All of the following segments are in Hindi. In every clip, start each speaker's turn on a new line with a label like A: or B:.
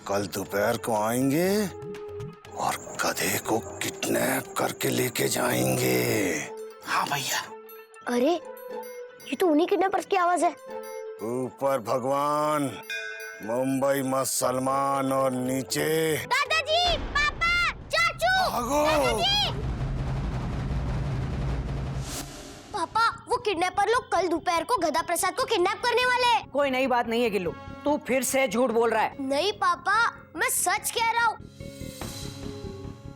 A: कल दोपहर को आएंगे और गधे को किडनैप करके लेके जाएंगे।
B: हाँ भैया।
C: अरे ये तो उन्हीं किडनैपर्स की आवाज है।
A: ऊपर भगवान, मुंबई में सलमान और नीचे
C: दादाजी, पापा, चाचू,
A: भागो।
C: दादाजी। पापा, वो किडनैपर लोग कल दोपहर को गधा प्रसाद को किडनैप करने वाले हैं।
D: कोई नई बात नहीं है गिल्लू, तू फिर से झूठ बोल रहा है।
C: नहीं पापा, मैं सच कह रहा हूँ।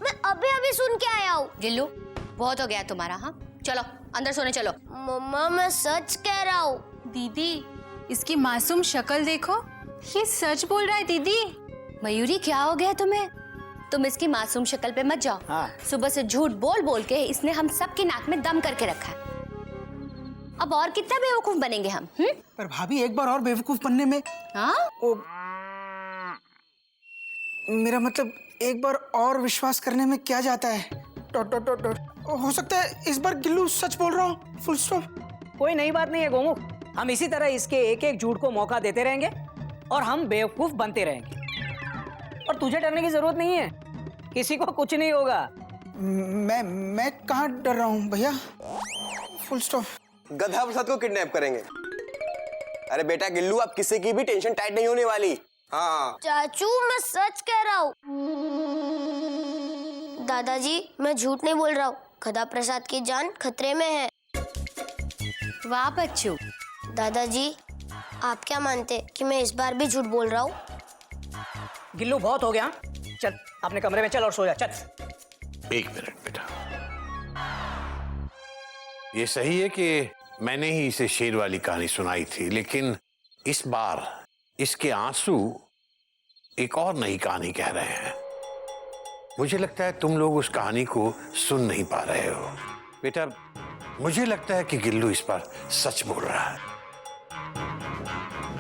C: मैं अभी अभी सुन के आया हूँ।
E: गिल्लू, बहुत हो गया तुम्हारा। हाँ चलो अंदर सोने चलो।
C: मम्मा, मैं सच कह रहा हूँ।
F: दीदी, इसकी मासूम शक्ल देखो, ये सच बोल रहा है। दीदी
E: मयूरी, क्या हो गया तुम्हें? तुम इसकी मासूम शक्ल पे मत जाओ।
D: हाँ।
E: सुबह से झूठ बोल बोल के इसने हम सब की नाक में दम करके रखा है। अब और कितना बेवकूफ बनेंगे हम?
B: पर भाभी, एक बार और बेवकूफ बनने में
E: हाँ?
B: मेरा मतलब एक बार और विश्वास करने में क्या जाता है? Dot dot dot dot. हो सकता है इस बार गिल्लू सच बोल रहा हूँ। Full stop.
D: कोई नई बात नहीं है गोमुख, हम इसी तरह इसके एक एक झूठ को मौका देते रहेंगे और हम बेवकूफ बनते रहेंगे। और तुझे डरने की जरूरत नहीं है, किसी को कुछ नहीं होगा।
B: मैं कहाँ डर रहा हूँ भैया? Full stop.
G: गधा प्रसाद को किडनैप करेंगे। अरे बेटा गिल्लू, अब किसी की भी टेंशन टाइट नहीं होने वाली। हाँ
C: चाचू, मैं सच कह रहा हूँ। दादाजी, मैं झूठ नहीं बोल रहा हूँ। गधा प्रसाद की जान खतरे में है।
E: वाह बच्चू।
C: दादाजी, आप क्या मानते कि मैं इस बार भी झूठ बोल रहा हूँ?
D: गिल्लू, बहुत हो गया, चल अपने कमरे में चल और सो जा। चल।
A: एक मिनट बेटा, ये सही है कि मैंने ही इसे शेर वाली कहानी सुनाई थी, लेकिन इस बार इसके आंसू एक और नई कहानी कह रहे हैं। मुझे लगता है तुम लोग उस कहानी को सुन नहीं पा रहे हो। बेटा, मुझे लगता है कि गिल्लू इस बार सच बोल रहा है।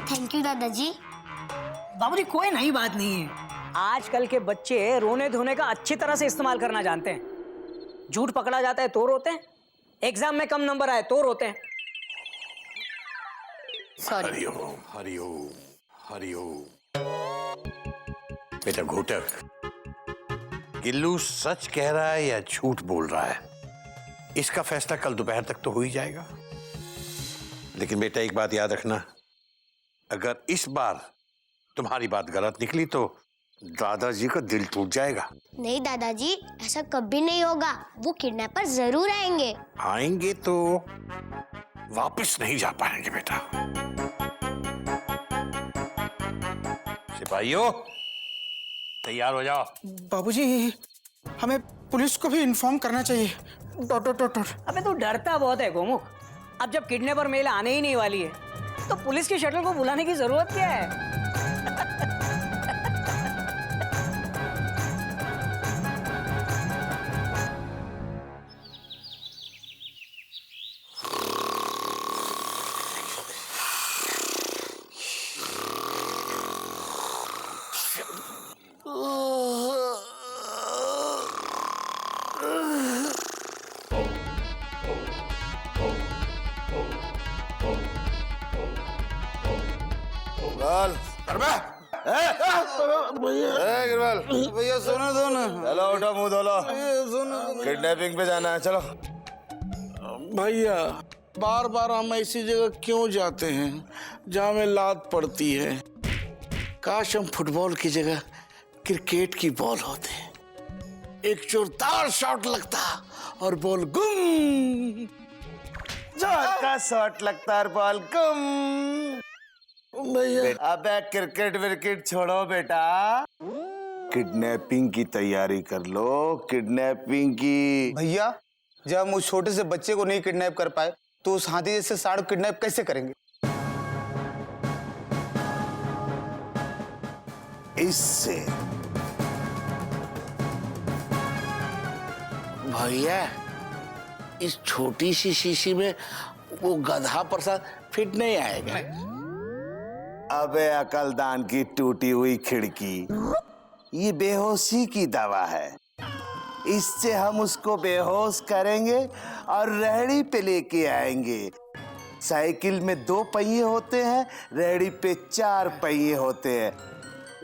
C: थैंक यू दादाजी।
D: बाबूजी, कोई नई बात नहीं है। आजकल के बच्चे रोने धोने का अच्छी तरह से इस्तेमाल करना जानते हैं। झूठ पकड़ा जाता है तो रोते हैं, एग्जाम में कम नंबर आए तो रोते हैं।
E: सॉरी।
A: हरिओम हरिओम हरिओम। बेटा घोटक, गिल्लू सच कह रहा है या झूठ बोल रहा है, इसका फैसला कल दोपहर तक तो हो ही जाएगा। लेकिन बेटा एक बात याद रखना, अगर इस बार तुम्हारी बात गलत निकली तो दादाजी का दिल टूट जाएगा।
C: नहीं दादाजी, ऐसा कभी नहीं होगा। वो किडनैपर जरूर आएंगे।
A: आएंगे तो वापस नहीं जा पाएंगे बेटा। सिपाहियों, तैयार हो जाओ।
B: बाबूजी, हमें पुलिस को भी इन्फॉर्म करना चाहिए। Dot dot dot dot.
D: अबे तू डरता बहुत है गोमुख। अब जब किडनैपर मेल आने ही नहीं वाली है तो पुलिस की शटल को बुलाने की जरूरत क्या है?
A: भैया सुनो दो ना। चलो उठो, मुंह धो लो। किडनैपिंग पे जाना है, चलो।
H: भैया, बार बार हम ऐसी जगह क्यों जाते हैं जहाँ में लात पड़ती है? काश हम फुटबॉल की जगह क्रिकेट की बॉल होते। एक जोरदार शॉट लगता और बॉल गुम।
A: जोर शॉट लगता है, बॉल गुम।
H: भैया,
A: अबे क्रिकेट विकेट छोड़ो बेटा, किडनैपिंग की तैयारी कर लो। किडनैपिंग की।
G: भैया, जब हम उस छोटे से बच्चे को नहीं किडनैप कर पाए तो उस हाथी जैसे साढ़ किडनैप कैसे करेंगे?
A: इससे।
H: भैया, इस छोटी सी शीशी में वो गधा प्रसाद फिट नहीं आएगा।
A: अबे अकलदान की टूटी हुई खिड़की, ये बेहोशी की दवा है। इससे हम उसको बेहोश करेंगे और रेहड़ी पे लेके आएंगे। साइकिल में 2 पहिए होते हैं, रेहड़ी पे 4 पहिए होते हैं।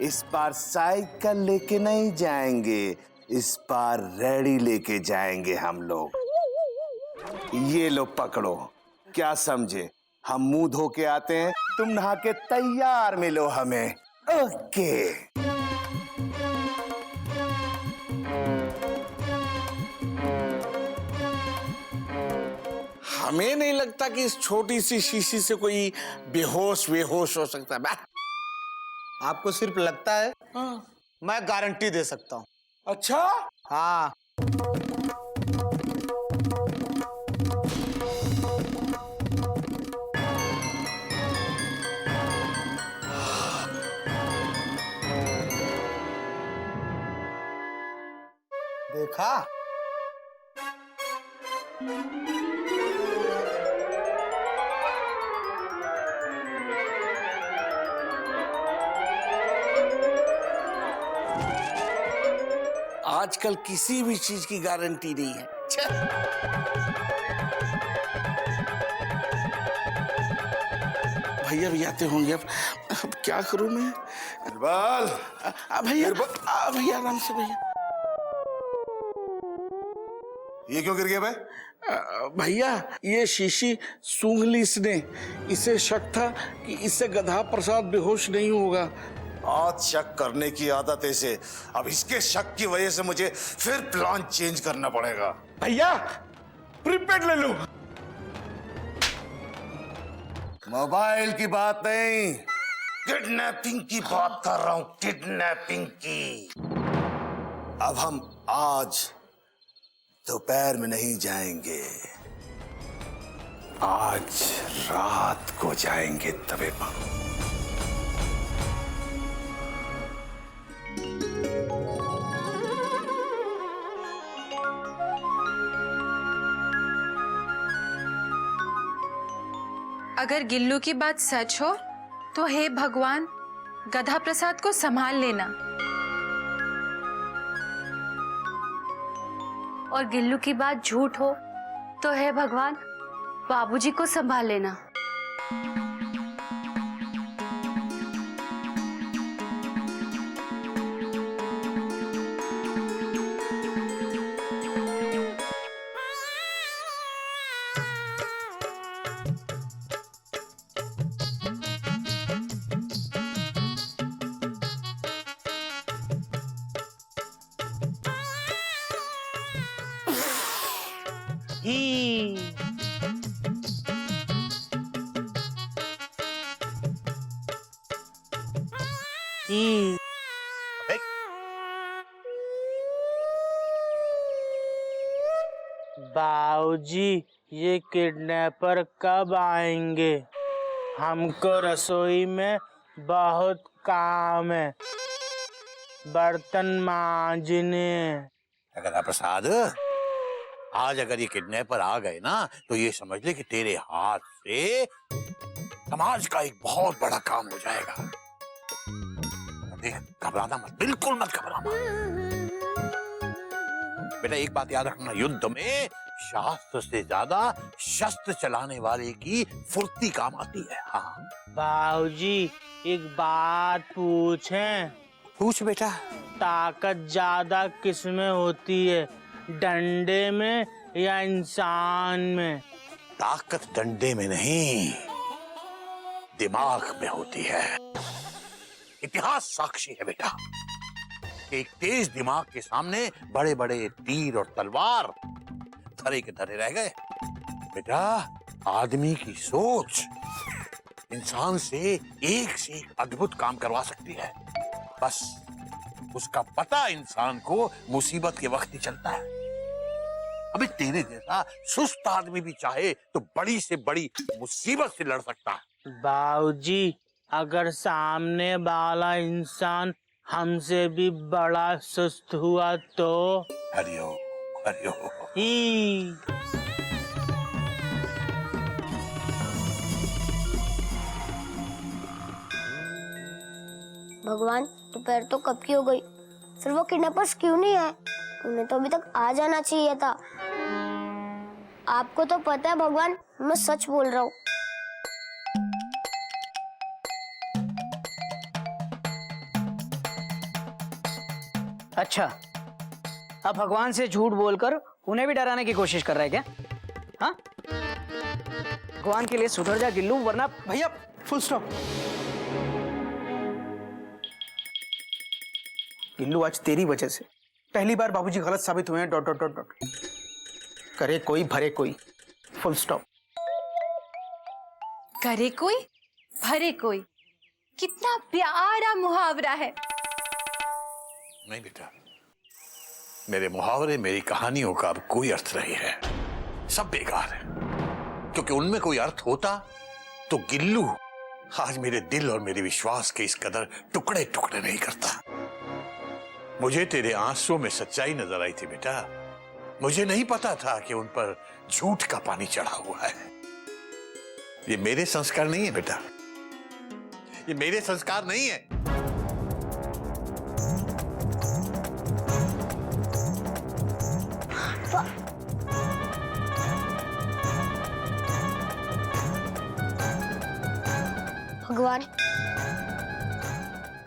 H: इस बार साइकिल लेके नहीं जाएंगे, इस बार रेडी लेके जाएंगे हम लोग। ये लो पकड़ो, क्या समझे? हम मुंह धो के आते हैं, तुम नहा के तैयार मिलो हमें। ओके। हमें नहीं लगता कि इस छोटी सी शीशी से कोई बेहोश हो सकता है।
I: आपको सिर्फ लगता है?
H: हाँ।
I: मैं गारंटी दे सकता हूँ।
H: अच्छा?
I: हाँ। देखा?
H: आजकल किसी भी चीज की गारंटी नहीं है। भैया भी आते होंगे, अब क्या करूं मैं? भैया भैया आराम से भैया।
J: ये क्यों गिर गया भाई?
H: भैया ये शीशी सूंघ ली इसने, इसे शक था कि इससे गधा प्रसाद बेहोश नहीं होगा।
J: आज शक करने की आदत है इसे, अब इसके शक की वजह से मुझे फिर प्लान चेंज करना पड़ेगा।
H: भैया प्रीपेड ले लो।
J: मोबाइल की बात नहीं, किडनैपिंग की बात कर रहा हूं, किडनैपिंग की। अब हम आज दोपहर में नहीं जाएंगे, आज रात को जाएंगे तबे पर।
F: अगर गिल्लू की बात सच हो तो हे भगवान, गधा प्रसाद को संभाल लेना।
E: और गिल्लू की बात झूठ हो तो हे भगवान, बाबूजी को संभाल लेना।
K: बाबूजी, ये किडनैपर कब आएंगे? हमको रसोई में बहुत काम है, बर्तन मांजने।
A: गधा प्रसाद, आज अगर ये किडनैपर आ गए ना तो ये समझ ले कि तेरे हाथ से समाज का एक बहुत बड़ा काम हो जाएगा। देख, घबराना मत, बिल्कुल मत घबराना। बेटा एक बात याद रखना, युद्ध में शास्त्र से ज्यादा शस्त्र चलाने वाले की फुर्ती काम आती है। हाँ
K: बाबूजी, एक बात पूछें?
A: पूछ बेटा।
K: ताकत ज्यादा किस में होती है, डंडे में या इंसान में?
A: ताकत डंडे में नहीं, दिमाग में होती है। इतिहास साक्षी है बेटा, एक तेज दिमाग के सामने बड़े बड़े तीर और तलवार धरे के धरे रह गए। बेटा, आदमी की सोच इंसान से एक अद्भुत काम करवा सकती है। बस उसका पता इंसान को मुसीबत के वक्त ही चलता है। अबे तेरे जैसा सुस्त आदमी भी चाहे तो बड़ी से बड़ी मुसीबत से लड़ सकता है।
K: बाबूजी, अगर सामने वाला इंसान हमसे भी बड़ा सुस्त हुआ तो?
A: हरिओम हरिओम।
C: भगवान, दोपहर तो कब की हो गई, फिर वो किडनैपर्स क्यों नहीं आए? उन्हें तो अभी तक आ जाना चाहिए था। आपको तो पता है भगवान, मैं सच बोल रहा हूँ।
D: अच्छा, अब भगवान से झूठ बोलकर उन्हें भी डराने की कोशिश कर रहा है क्या? हाँ, भगवान के लिए सुधर जा गिल्लू, वरना
B: भैया फुल स्टॉप। गिल्लू आज तेरी वजह से पहली बार बाबूजी गलत साबित हुए हैं। Dot dot dot dot. करे कोई भरे कोई, फुल स्टॉप।
F: करे कोई भरे कोई, कितना प्यारा मुहावरा है।
A: नहीं बेटा, मेरे मुहावरे, मेरी कहानियों का अब कोई अर्थ नहीं है, सब बेकार है। क्योंकि उनमें कोई अर्थ होता तो गिल्लू आज मेरे दिल और मेरे विश्वास के इस कदर टुकड़े टुकड़े नहीं करता। मुझे तेरे आंसुओं में सच्चाई नजर आई थी बेटा। मुझे नहीं पता था कि उन पर झूठ का पानी चढ़ा हुआ है। ये मेरे संस्कार नहीं है बेटा, ये मेरे संस्कार नहीं है।
C: भगवान,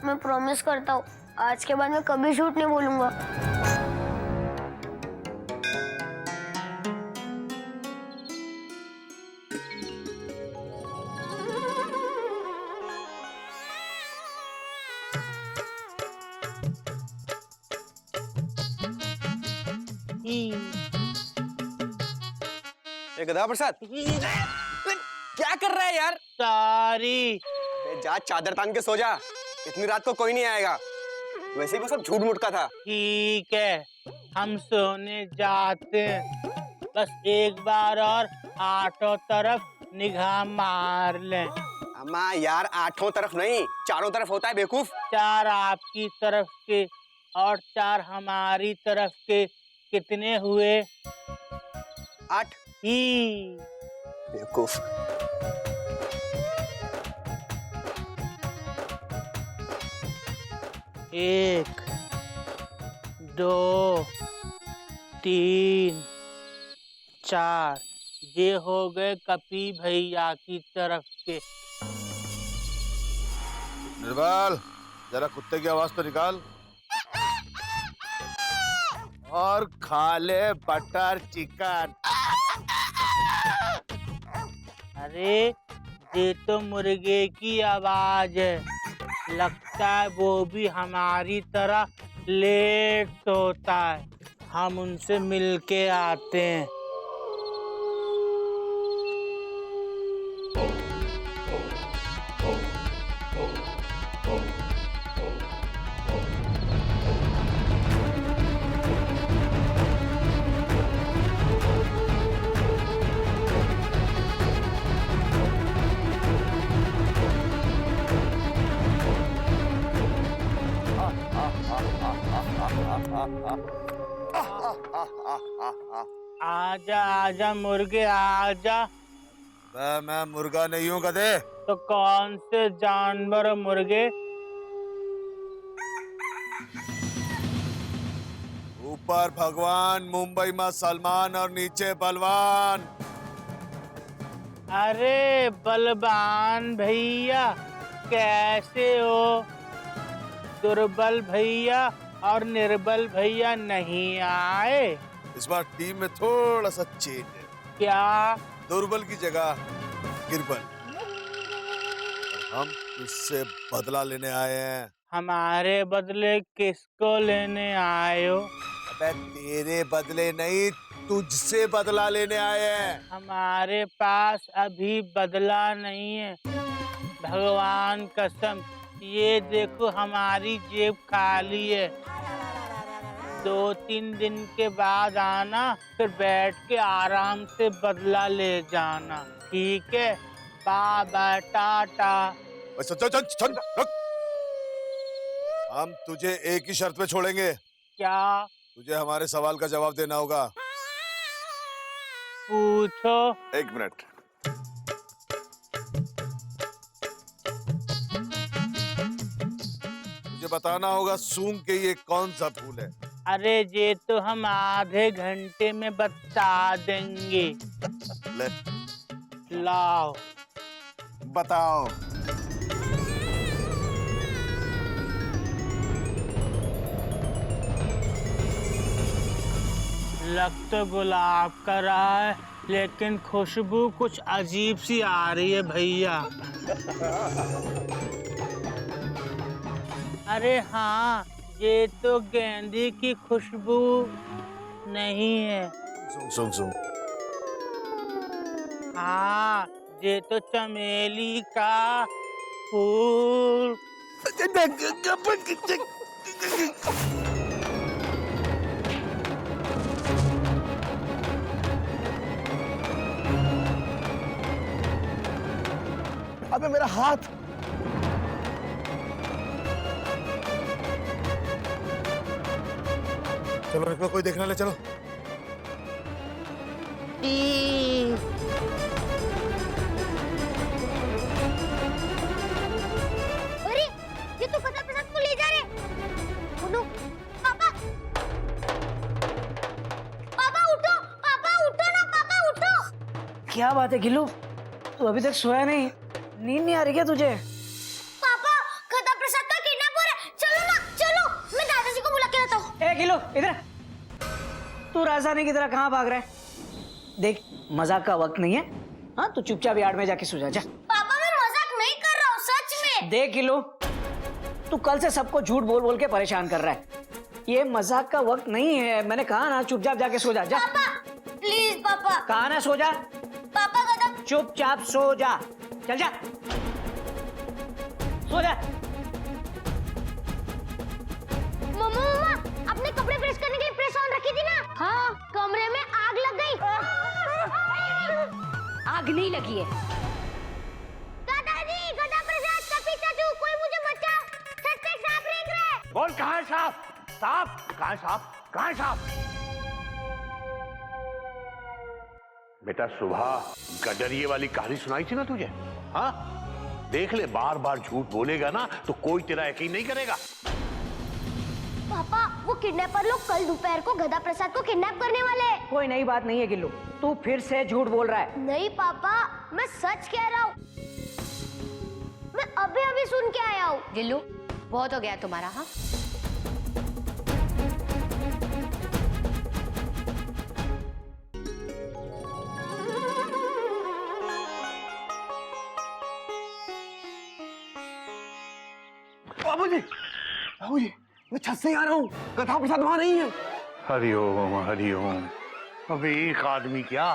C: मैं प्रॉमिस करता हूँ आज के बाद मैं कभी झूठ नहीं बोलूंगा।
G: ये गधा प्रसाद क्या कर रहा है यार?
K: सॉरी।
G: जा चादर तान के सो जा, इतनी रात को कोई नहीं आएगा। वैसे भी सब झूठ मूठ का था।
K: ठीक है, हम सोने जाते हैं। बस एक बार और आठों तरफ निगाह मार लें।
G: अम्मा यार, आठों तरफ नहीं, चारों तरफ होता है बेवकूफ।
K: 4 आपकी तरफ के और 4 हमारी तरफ के, कितने हुए?
G: 8
K: ही।
G: बेवकूफ।
K: 1 2 3 4, ये हो गए कपी भैया की तरफ के।
J: निर्मल, जरा कुत्ते की आवाज तो निकाल। और खा ले बटर चिकन।
K: अरे ये तो मुर्गे की आवाज है, लगता है वो भी हमारी तरह लेट सोता है। हम उनसे मिलके आते हैं। आजा आजा मुर्गे आजा।
J: मैं मुर्गा नहीं हूँ गधे।
K: तो कौन से जानवर मुर्गे?
J: ऊपर भगवान, मुंबई में सलमान और नीचे बलवान।
K: अरे बलवान भैया कैसे हो? दुर्बल भैया और निर्बल भैया नहीं आए?
J: इस बार टीम में थोड़ा सा चेंज है।
K: क्या?
J: दुर्बल की जगह गिरबल। हम इससे बदला लेने आए हैं।
K: हमारे बदले किसको लेने आए हो?
J: अबे तेरे बदले नहीं, तुझसे बदला लेने आए हैं।
K: हमारे पास अभी बदला नहीं है, भगवान कसम। ये देखो हमारी जेब खाली है। 2-3 दिन के बाद आना, फिर बैठ के आराम से बदला ले जाना, ठीक है? बाय टाटा।
J: चल, रुक। हम तुझे एक ही शर्त पे छोड़ेंगे।
K: क्या?
J: तुझे हमारे सवाल का जवाब देना होगा।
K: पूछो।
J: 1 मिनट। मुझे बताना होगा सूंघ के ये कौन सा फूल है।
K: अरे ये तो हम आधे घंटे में बता देंगे।
J: ले।
K: लाओ।
J: बताओ।
K: लग तो गुलाब का रहा है, लेकिन खुशबू कुछ अजीब सी आ रही है भैया। अरे हाँ, ये तो गेंदे की खुशबू नहीं है।
J: सुन सुन
K: हाँ, ये तो चमेली का फूल।
I: अबे मेरा हाथ।
J: चलो निकलो, कोई देखने ले, चलो।
C: अरे ये तो गधा प्रसाद को ले जा रहे। उठो, पापा पापा उठो, पापा उठो ना, पापा उठो।
D: क्या बात है गिल्लू, तू अभी तक सोया नहीं? नींद नहीं आ रही क्या तुझे?
C: पापा गधा प्रसाद का किडनैप हो रहा है, चलो ना चलो, मैं दादाजी को बुला के लाता हूँ।
D: ए गिल्लू इधर, तू राजधानी की तरह कहाँ भाग रहा है? देख मजाक का वक्त नहीं है। हाँ तू चुपचाप यार्ड में जाके सो जा।
C: पापा मैं मजाक नहीं कर रहा हूँ, सच में।
D: देख गिल्लू, तू कल से सबको झूठ बोल बोल के परेशान कर रहा है। ये मजाक का वक्त नहीं है, मैंने कहा ना चुपचाप जाके सो जा। जा
C: पापा प्लीज पापा।
D: कहा ना सो जा।
C: पापा गधा।
D: चुपचाप सो जा, चल जा, सो जा।
C: मम्मा अपने कपड़े प्रेस करने के लिए प्रेस ऑन रखी थी ना? हाँ, कमरे में आग लग गई।
E: आग नहीं लगी है।
C: दादाजी गधा प्रसाद का पीछा छू, कोई मुझे बचाओ, छत पे सांप रेंग रहा है।
A: बोल, कहाँ है सांप? सांप कहाँ है? सांप कहाँ है? सांप बेटा, सुबह गडरिये वाली कहानी सुनाई थी ना तुझे? हाँ, देख ले, बार बार झूठ बोलेगा ना तो कोई तेरा यकीन नहीं करेगा।
C: पापा वो किडनैपर लोग कल दोपहर को गधा प्रसाद को किडनैप करने वाले हैं।
D: कोई नई बात नहीं है गिल्लू, तू फिर से झूठ बोल रहा है।
C: नहीं पापा, मैं सच कह रहा हूँ, मैं अभी अभी सुन के आया हूँ।
E: गिल्लू बहुत हो गया तुम्हारा। हाँ
G: बाबूजी, बाबूजी, मैं छत से आ रहा हूँ, गधा प्रसाद वहाँ नहीं है।
A: हरिओम हरिओम। अब एक आदमी क्या,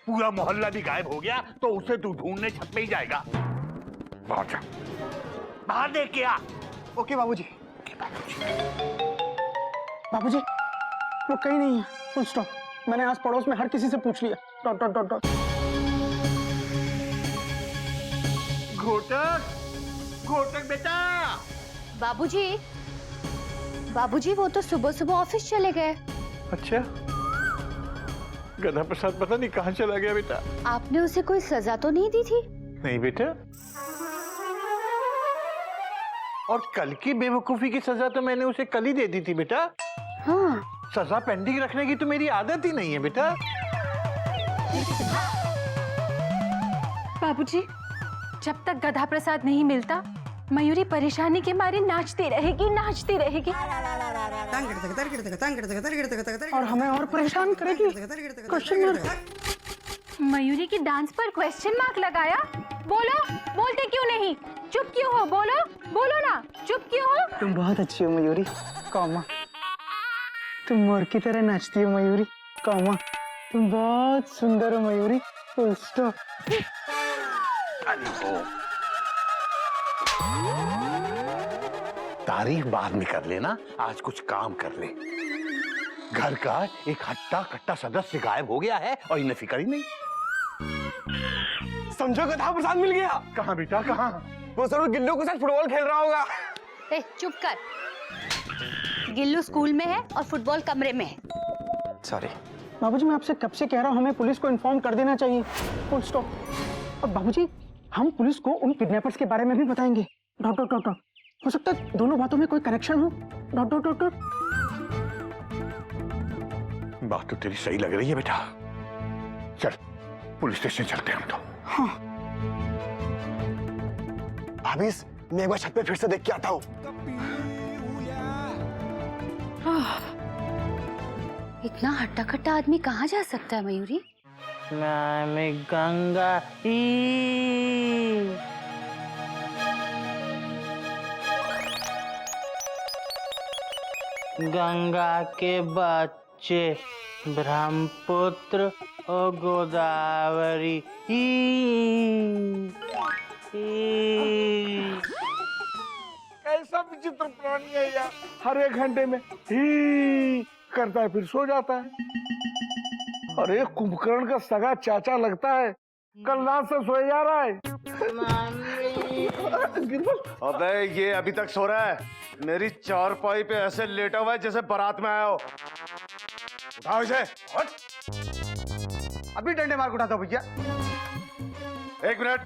A: पूरा मोहल्ला भी गायब हो गया तो उसे तू ढूंढने छत पे ही जाएगा। बाहर जा, बाहर देख के आ।
B: ओके बाबूजी। बाबूजी वो कहीं नहीं है, फुल स्टॉप। मैंने आस पड़ोस में हर किसी से पूछ लिया। Dot dot dot dot.
A: घोटक, घोटक बेटा।
E: बाबूजी, बाबूजी वो तो सुबह सुबह ऑफिस चले गए।
A: अच्छा, गधा प्रसाद पता नहीं कहाँ चला गया बेटा।
E: आपने उसे कोई सजा तो नहीं दी थी?
A: नहीं बेटा, और कल की बेवकूफी की सजा तो मैंने उसे कल ही दे दी थी बेटा।
E: हाँ।
A: सजा पेंडिंग रखने की तो मेरी आदत ही नहीं है बेटा।
F: बाबूजी, जब तक गधा प्रसाद नहीं मिलता मयूरी परेशानी के मारे नाचती रहेगी, नाचती रहेगी
B: और हमें और परेशान करेगी। Question mark.
F: मयूरी की डांस पर क्वेश्चन मार्क लगाया। बोलो, बोलते क्यों नहीं? चुप क्यों हो? बोलो, बोलो ना, चुप क्यों हो?
B: तुम बहुत अच्छी हो मयूरी, कॉमा। तुम मोर की तरह नाचती हो मयूरी, कॉमा। तुम बहुत सुंदर हो मयूरी, फुल स्टॉप।
A: तारीफ बाद में कर लेना, आज कुछ काम कर ले। घर का एक हट्टा कट्टा सदस्य गायब हो गया है और इन्हें फिक्र ही नहीं।
G: समझो गधा प्रसाद मिल गया।
A: कहाँ बेटा, कहाँ?
G: वो सर गिल्लू के साथ फुटबॉल खेल रहा होगा।
E: ए, चुप कर। गिल्लू स्कूल में है और फुटबॉल कमरे में है।
G: सॉरी
B: बाबूजी, मैं आपसे कब से कह रहा हूँ हमें पुलिस को इन्फॉर्म कर देना चाहिए, फुल स्टॉप। और बाबूजी, हम पुलिस को उन किडनैपर्स के बारे में भी बताएंगे। Dot dot dot dot. हो सकता है दोनों बातों में कोई कनेक्शन हो। Dot dot dot dot.
A: बात तो तेरी सही लग रही है बेटा। चल पुलिस स्टेशन चलते हैं हम तो।
B: हाँ।
G: भाभी, मैं एक बार छत पे फिर से देख के आता हूँ।
E: इतना हट्टा कट्टा आदमी कहाँ जा सकता है मयूरी?
K: मैं गंगा ई गंगा के बच्चे ब्रह्मपुत्र और गोदावरी
H: कैसा विचित्र प्राणी है यार, हर एक घंटे में ही करता है फिर सो जाता है। अरे कुंभकर्ण का सगा चाचा लगता है, कल रात से सोए जा रहा है।
J: अबे ये अभी तक सो रहा है, मेरी चारपाई पे ऐसे लेटा हुआ है जैसे बारात में आया हो। उठाओ इसे।
I: अभी डंडे मार के उठाता हूं भैया।
J: एक मिनट।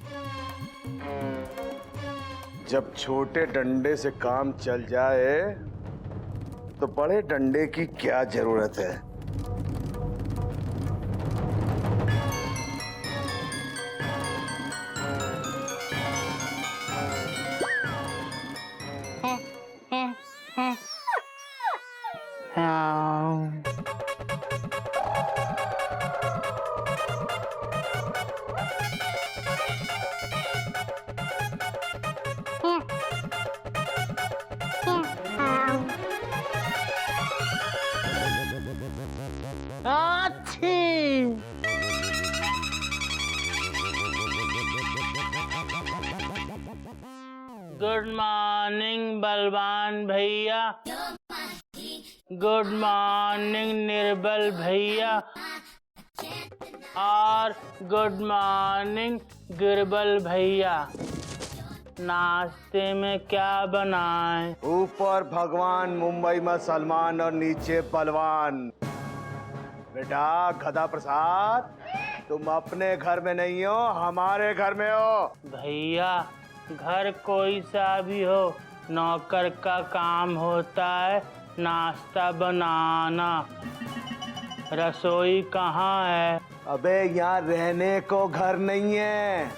J: जब छोटे डंडे से काम चल जाए तो बड़े डंडे की क्या जरूरत है?
K: गुड मॉर्निंग बलवान भैया, गुड मॉर्निंग निर्बल भैया और गुड मॉर्निंग गिरबल भैया। नाश्ते में क्या बनाएं?
J: ऊपर भगवान, मुंबई में सलमान और नीचे बलवान। बेटा गधा प्रसाद, तुम अपने घर में नहीं हो, हमारे घर में हो।
K: भैया घर कोई सा भी हो, नौकर का काम होता है नाश्ता बनाना। रसोई कहाँ है?
J: अबे यहाँ रहने को घर नहीं है,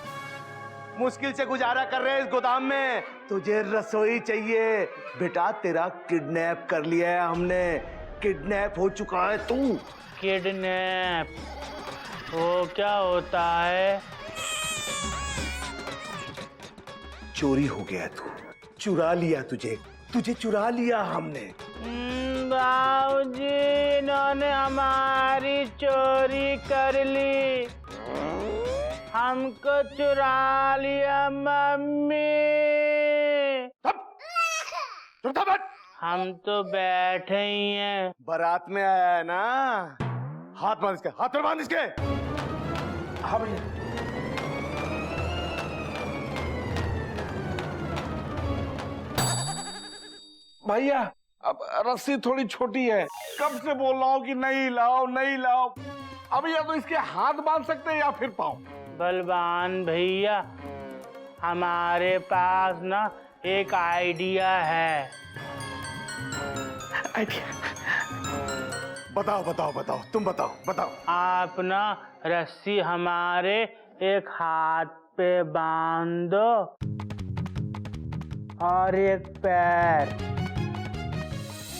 J: मुश्किल से गुजारा कर रहे हैं इस गोदाम में, तुझे रसोई चाहिए। बेटा तेरा किडनैप कर लिया है हमने, किडनैप हो चुका है तू।
K: किडनैप वो क्या होता है?
J: चोरी हो गया तू, चुरा लिया तुझे चुरा लिया हमने।
K: बाबूजी इन्होंने हमारी चोरी कर ली, हमको चुरा लिया मम्मी। हम तो बैठे ही हैं।
J: बारात में आया है ना, हाथ बांध इसके, हाथ पर बांध इसके। हाँ भैया।
H: भैया अब रस्सी थोड़ी छोटी है, कब से बोल रहा हूँ कि नहीं लाओ नहीं लाओ। अब या तो इसके हाथ बांध सकते हैं या फिर पाँव।
K: बलवान भैया हमारे पास ना एक आइडिया है।
J: बताओ बताओ बताओ, तुम बताओ।
K: आप ना रस्सी हमारे एक हाथ पे बांध दो और एक पैर।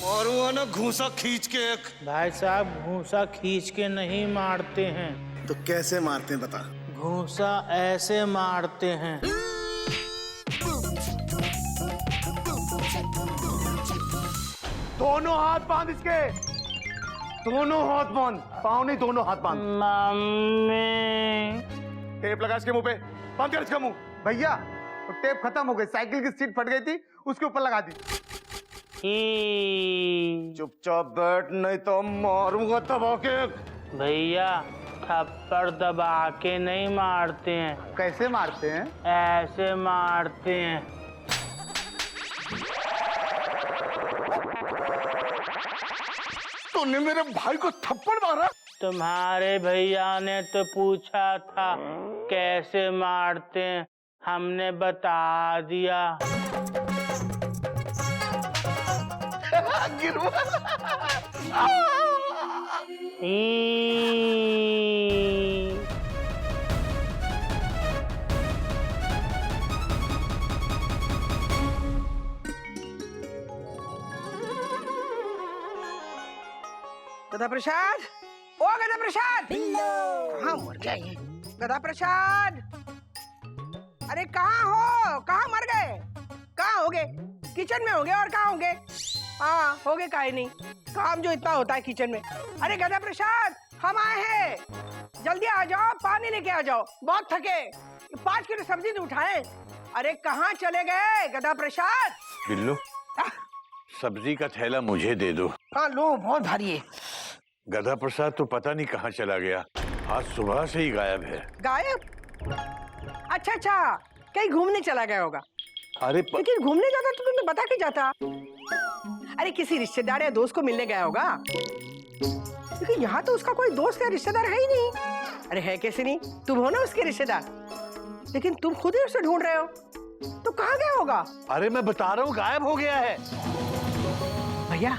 J: मारूंगा ना घूंसा खींच के एक।
K: भाई साहब घूंसा खींच के नहीं मारते हैं।
J: तो कैसे मारते हैं बता?
K: घूंसा ऐसे मारते हैं।
J: दोनों हाथ बांध इसके, दोनों हाथ बांध, पाँव नहीं दोनों हाथ बांध।
K: मम्मी
J: टेप लगा इसके मुंह पे, बांध कर इसका मुंह।
I: भैया तो टेप खत्म हो गई, साइकिल की सीट फट गई थी, उसके ऊपर लगा दी।
J: चुपचाप बैठ नहीं तो मारूंगा दबा के।
K: भैया थप्पड़ दबा के नहीं मारते हैं।
I: कैसे मारते हैं?
K: ऐसे मारते हैं।
H: तूने मेरे भाई को थप्पड़ मारा?
K: तुम्हारे भैया ने तो पूछा था कैसे मारते हैं, हमने बता दिया।
L: गधा प्रसाद, ओ गधा प्रसाद, कहाँ मर गया ये? गधा प्रसाद, अरे कहाँ हो? कहाँ मर गए? कहाँ होगे? किचन में होगे और कहाँ होगे? हाँ होगे, काहे नहीं, काम जो इतना होता है किचन में। अरे गधा प्रसाद, हम आए हैं, जल्दी आ जाओ, पानी लेके आ जाओ, बहुत थके, 5 किलो सब्जी तो उठाए। अरे कहाँ चले गए गधा प्रसाद?
A: बिल्लू, सब्जी का थैला मुझे दे दो।
L: हाँ लो, बहुत भारी है।
A: गधा प्रसाद तो पता नहीं कहाँ चला गया, आज सुबह से ही गायब है।
L: गायब? अच्छा अच्छा, कहीं घूमने चला गया होगा।
A: अरे
L: लेकिन घूमने जाता तो तुमने बता के जाता। अरे किसी रिश्तेदार या दोस्त को मिलने गया होगा, लेकिन यहाँ तो उसका कोई दोस्त या रिश्तेदार है ही नहीं। अरे है कैसे नहीं, तुम हो ना उसके रिश्तेदार, लेकिन तुम खुद ही उसे ढूंढ रहे हो, तो कहाँ गया होगा?
A: अरे मैं बता रहा हूँ, गायब हो गया है।
L: भैया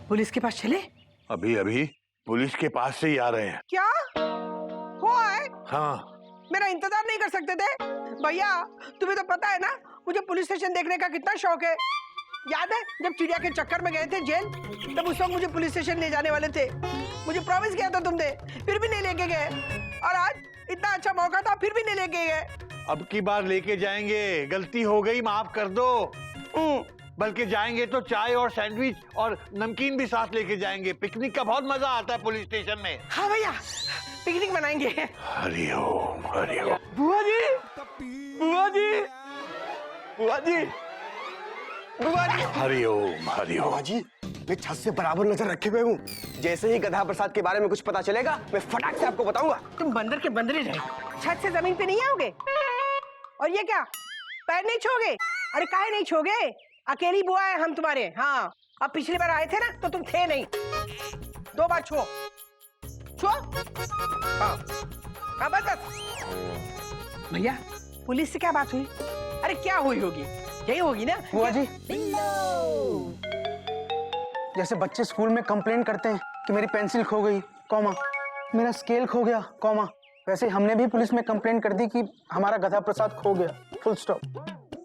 L: पुलिस के पास चले?
A: अभी अभी पुलिस के पास से ही आ रहे हैं।
L: क्या हो आए?
A: हाँ।
L: मेरा इंतजार नहीं कर सकते थे? भैया तुम्हें तो पता है ना मुझे पुलिस स्टेशन देखने का कितना शौक है। याद है जब चिड़िया के चक्कर में गए थे जेल, तब उस वक्त मुझे पुलिस स्टेशन ले जाने वाले थे, मुझे प्रॉमिस किया था तुमने, फिर भी नहीं लेके गए, और आज इतना अच्छा मौका था फिर भी नहीं लेके गए।
A: अब की बार लेके जाएंगे, गलती हो गई, माफ कर दो। बल्कि जाएंगे तो चाय और सैंडविच और नमकीन भी साथ लेके जाएंगे। पिकनिक का बहुत मजा आता है पुलिस स्टेशन में।
L: हाँ भैया, पिकनिक मनाएंगे।
A: हरिओम हरिओम।
L: बुआ जी, बुआ जी, बुआ जी, बुआ जी,
A: हरिओम हरिओम।
G: बुआ जी, मैं छत से बराबर नजर रखे हुए हूँ, जैसे ही गधा प्रसाद के बारे में कुछ पता चलेगा मैं फटाक से आपको बताऊंगा।
L: तुम बंदर के बंदर ही रहे, छत से जमीन पे नहीं आओगे? और ये क्या, पैर नहीं छोगे? अरे काहे नहीं छोगे, अकेली बुआ है हम तुम्हारे। हाँ, अब पिछली बार आए थे ना तो तुम थे नहीं, 2 बार छो छो। हाँ हाँ बस बस। भैया पुलिस से क्या बात हुई? अरे क्या हुई होगी, यही होगी ना
B: बुआ जी। जैसे बच्चे स्कूल में कंप्लेंट करते हैं कि मेरी पेंसिल खो गई, कॉमा, मेरा स्केल खो गया, कॉमा, वैसे हमने भी पुलिस में कंप्लेंट कर दी कि हमारा गधा प्रसाद खो गया, फुल स्टॉप।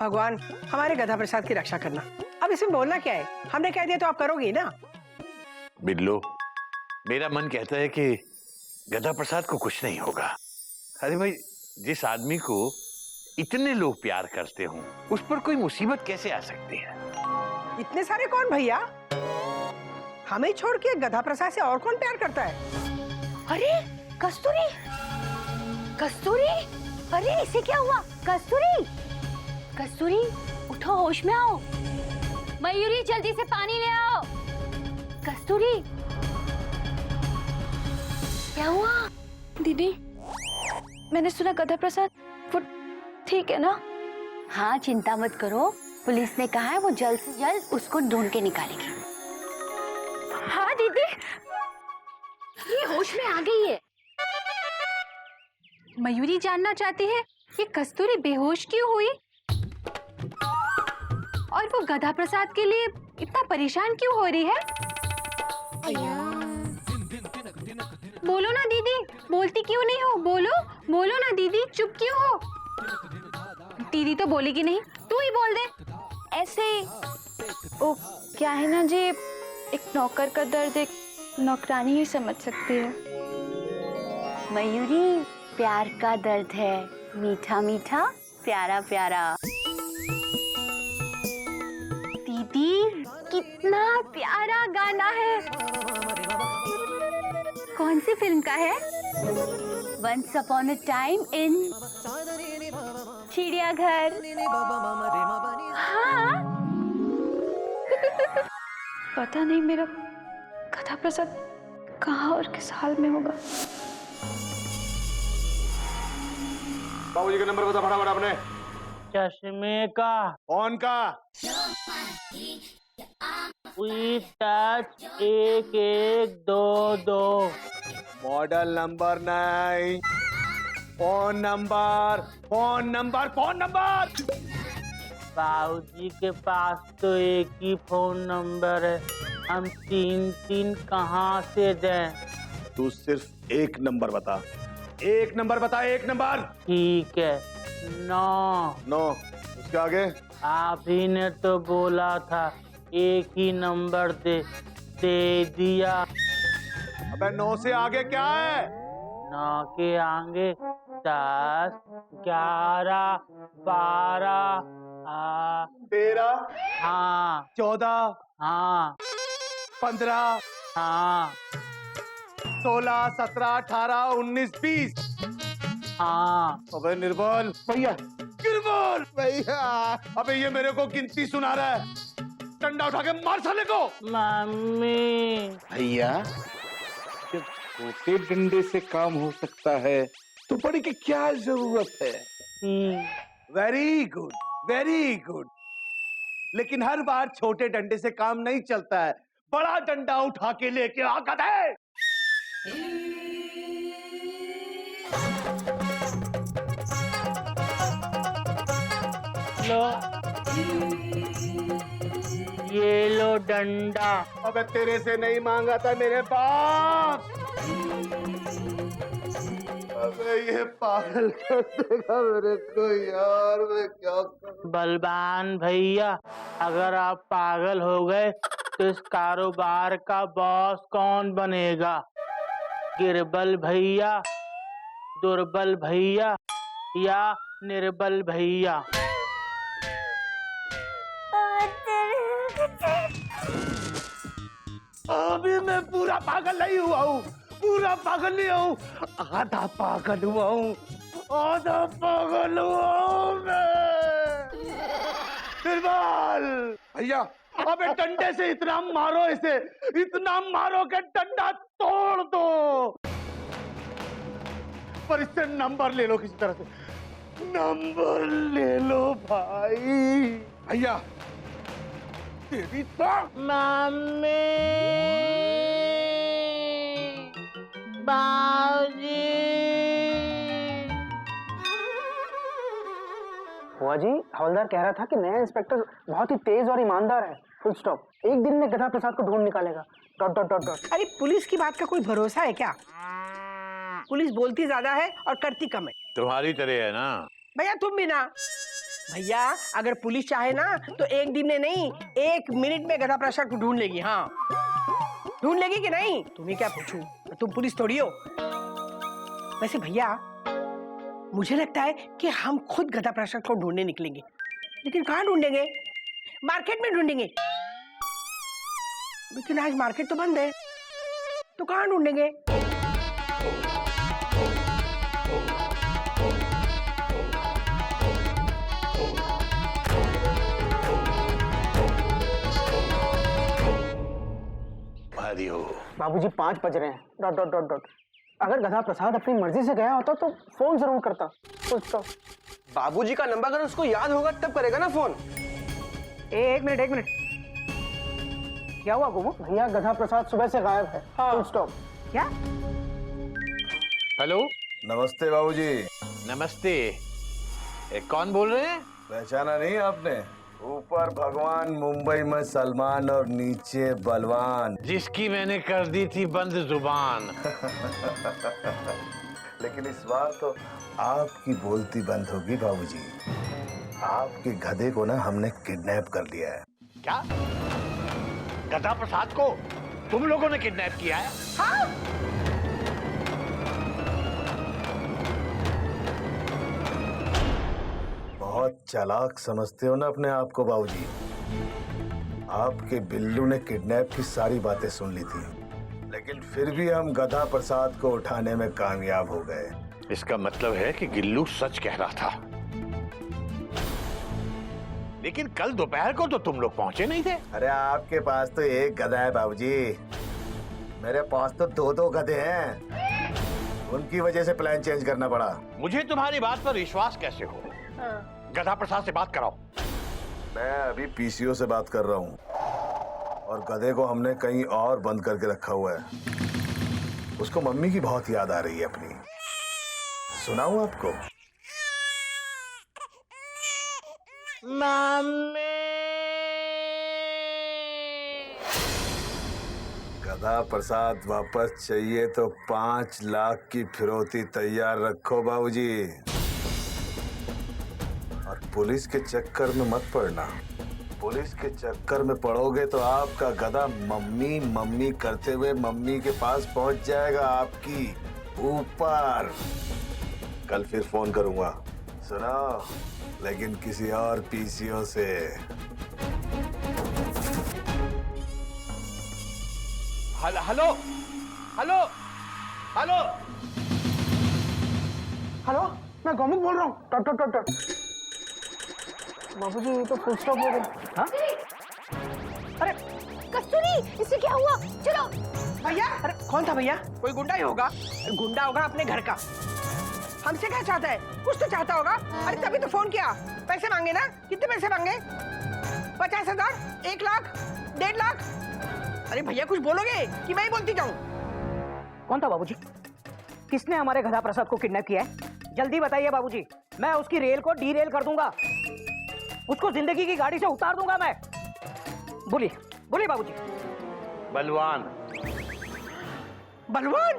L: भगवान हमारे गधा प्रसाद की रक्षा करना। अब इसमें बोलना क्या है, हमने कह दिया तो आप करोगे ना?
A: बिल्लो, मेरा मन कहता है कि गधा प्रसाद को कुछ नहीं होगा। अरे भाई, जिस आदमी को इतने लोग प्यार करते हों, उस पर कोई मुसीबत कैसे आ सकती है?
L: इतने सारे कौन भैया, हमें छोड़ के गधा प्रसाद से और कौन प्यार करता है?
E: अरे कस्तूरी, कस्तूरी, अरे इसे क्या हुआ? कस्तूरी, कस्तूरी उठो, होश में आओ। मयूरी जल्दी से पानी ले आओ। कस्तूरी, क्या हुआ?
F: दीदी, मैंने सुना गधा प्रसाद वो ठीक है ना?
E: हाँ चिंता मत करो, पुलिस ने कहा है वो जल्द से जल्द उसको ढूंढ के निकालेगी।
F: हाँ दीदी,
E: ये होश में आ गई है।
F: मयूरी जानना चाहती है कि कस्तूरी बेहोश क्यों हुई और वो गधा प्रसाद के लिए इतना परेशान क्यों हो रही है। बोलो ना दीदी, बोलती क्यों नहीं हो? बोलो बोलो ना दीदी, चुप क्यों हो? दीदी तो बोलेगी नहीं, तू ही बोल दे।
E: ऐसे ओ क्या है ना जी, एक नौकर का दर्द एक नौकरानी ही समझ सकती है। मयूरी, प्यार का दर्द है, मीठा मीठा, प्यारा प्यारा। दीदी कितना प्यारा गाना है, कौन सी फिल्म का है? Once upon a time in चिड़ियाघर। हाँ
F: पता नहीं मेरा गधा प्रसाद कहाँ और किस हाल में होगा।
I: बाबूजी का नंबर बता फटाफट आपने।
K: चश्मे का।
I: कौन का?
K: टच 1122।
I: मॉडल नंबर नहीं, phone number, phone number, phone number.
K: बाबूजी के पास तो एक ही फोन नंबर है, हम 3 कहाँ से दें?
I: तू सिर्फ एक नंबर बता, एक नंबर बता, एक नंबर।
K: ठीक है, 9।
I: उसके आगे?
K: आप ही ने तो बोला था एक ही नंबर दे दिया।
I: अबे 9 से आगे क्या है?
K: 9 के आगे 10, 11, 12,
I: 13,
K: हाँ
I: 14,
K: हाँ
I: 15,
K: हाँ
I: 16, 17, 18, 19, 20।
K: हाँ।
I: अबे निर्बल
B: भैया
I: निर्बल भैया, अबे ये मेरे को गिनती सुना रहा है। डंडा उठा के मार साले को।
K: मम्मी।
H: भैया जब छोटे डंडे से काम हो सकता है तो बड़े की क्या जरूरत है?
I: Very good, very good. लेकिन हर बार छोटे डंडे से काम नहीं चलता है, बड़ा डंडा उठा के लेके आ गधे।
K: लो, ये लो डंडा।
I: अबे तेरे से नहीं मांगा था मेरे बाप। अबे ये पागल कर देगा मेरे को यार, मैं क्या करूं?
K: बलवान भैया, अगर आप पागल हो गए तो इस कारोबार का बॉस कौन बनेगा? गिरबल भैया, दुर्बल भैया या निर्बल भैया?
I: अभी मैं पूरा पागल नहीं हुआ हूँ, पूरा पागल नहीं हूँ, आधा पागल हुआ हूँ, आधा पागल हुआ हूँ मैं। निर्बल भैया, अबे डंडे से इतना मारो इसे, इतना मारो कि डंडा तोड़ दो। पर इससे नंबर ले लो किसी तरह से, नंबर ले लो भाई। भैया तेरी तो
K: मम्मी, बाजी।
B: बुआ जी, हवलदार कह रहा था कि नया इंस्पेक्टर बहुत ही तेज और ईमानदार है। Full stop. एक दिन में गधा प्रसाद को ढूंढ निकालेगा। Dot dot dot dot.
L: अरे पुलिस की बात का कोई भरोसा है क्या? पुलिस बोलती ज्यादा है और करती कम है।
A: तुम्हारी तरह है ना।
L: भैया तुम भी ना। भैया अगर पुलिस चाहे ना तो एक दिन में नहीं, 1 मिनट में गधा प्रसाद को ढूंढ लेगी। हाँ ढूंढ लेगी कि नहीं? तुम्हें क्या पूछूं, तुम पुलिस थोड़ी हो। वैसे भैया मुझे लगता है कि हम खुद गधा प्रसाद को ढूंढने निकलेंगे। लेकिन कहाँ ढूंढेंगे? मार्केट में ढूंढेंगे। लेकिन आज मार्केट तो बंद है, तो कहाँ ढूंढेंगे?
B: बाबूजी 5 बज रहे हैं। Dot dot dot dot. अगर गधा प्रसाद अपनी मर्जी से गया होता तो फोन जरूर करता।
G: बाबूजी का नंबर अगर उसको याद होगा तब करेगा ना फोन।
L: एक मिनट। क्या हुआ गोमू?
B: भैया गधा प्रसाद सुबह से गायब है। Full stop.
L: क्या?
A: हेलो,
J: नमस्ते बाबूजी।
A: नमस्ते। कौन बोल रहे हैं?
J: पहचाना नहीं आपने? ऊपर भगवान, मुंबई में सलमान और नीचे बलवान,
A: जिसकी मैंने कर दी थी बंद जुबान।
J: लेकिन इस बार तो आपकी बोलती बंद होगी बाबूजी। आपके गधे को ना हमने किडनैप कर लिया है।
A: क्या? गधा प्रसाद को तुम लोगों ने किडनैप किया है?
L: हाँ?
J: बहुत चालाक समझते हो ना अपने आप को बाबूजी। आपके बिल्लू ने किडनैप की सारी बातें सुन ली थी, लेकिन फिर भी हम गधा प्रसाद को उठाने में कामयाब हो गए।
A: इसका मतलब है कि गिल्लू सच कह रहा था। लेकिन कल दोपहर को तो तुम लोग पहुंचे नहीं थे।
J: अरे आपके पास तो एक गधा है बाबूजी, मेरे पास तो 2-2 गधे हैं। उनकी वजह से प्लान चेंज करना पड़ा।
A: मुझे तुम्हारी बात पर विश्वास कैसे हो? गधा प्रसाद से बात कराओ।
J: मैं अभी पीसीओ से बात कर रहा हूँ, और गधे को हमने कहीं और बंद करके रखा हुआ है। उसको मम्मी की बहुत याद आ रही है अपनी। सुनाऊं आपको?
K: मम्मी।
J: गधा प्रसाद वापस चाहिए तो 5 लाख की फिरौती तैयार रखो बाबूजी, और पुलिस के चक्कर में मत पड़ना। पुलिस के चक्कर में पड़ोगे तो आपका गधा मम्मी मम्मी करते हुए मम्मी के पास पहुंच जाएगा, आपकी ऊपर। कल फिर फोन करूंगा, सुनो, लेकिन किसी और पीसीओ से।
I: Hello hello hello hello
B: hello, मैं गौमुख बोल रहा हूँ। टट टट टट। बाबूजी, ये तो फुल स्टॉप हो गया।
D: हाँ?
E: अरे कस्तूरी, इससे क्या हुआ? चलो।
L: भैया, अरे कौन था भैया? कोई गुंडा ही होगा। गुंडा होगा अपने घर का। हमसे क्या चाहता है? कुछ तो चाहता होगा। अरे तभी तो फोन किया। पैसे मांगे ना? कितने पैसे मांगे? 50,000, 1 लाख, 1.5 लाख? अरे भैया कुछ बोलोगे कि मैं ही बोलती जाऊं?
D: कौन था बाबूजी? किसने हमारे गधा प्रसाद को किडनैप किया है? जल्दी बताइए बाबूजी, मैं उसकी रेल को डीरेल कर दूंगा, उसको जिंदगी की गाड़ी से उतार दूंगा मैं। बोलिए बोलिए बाबूजी।
I: बलवान।
L: बलवान?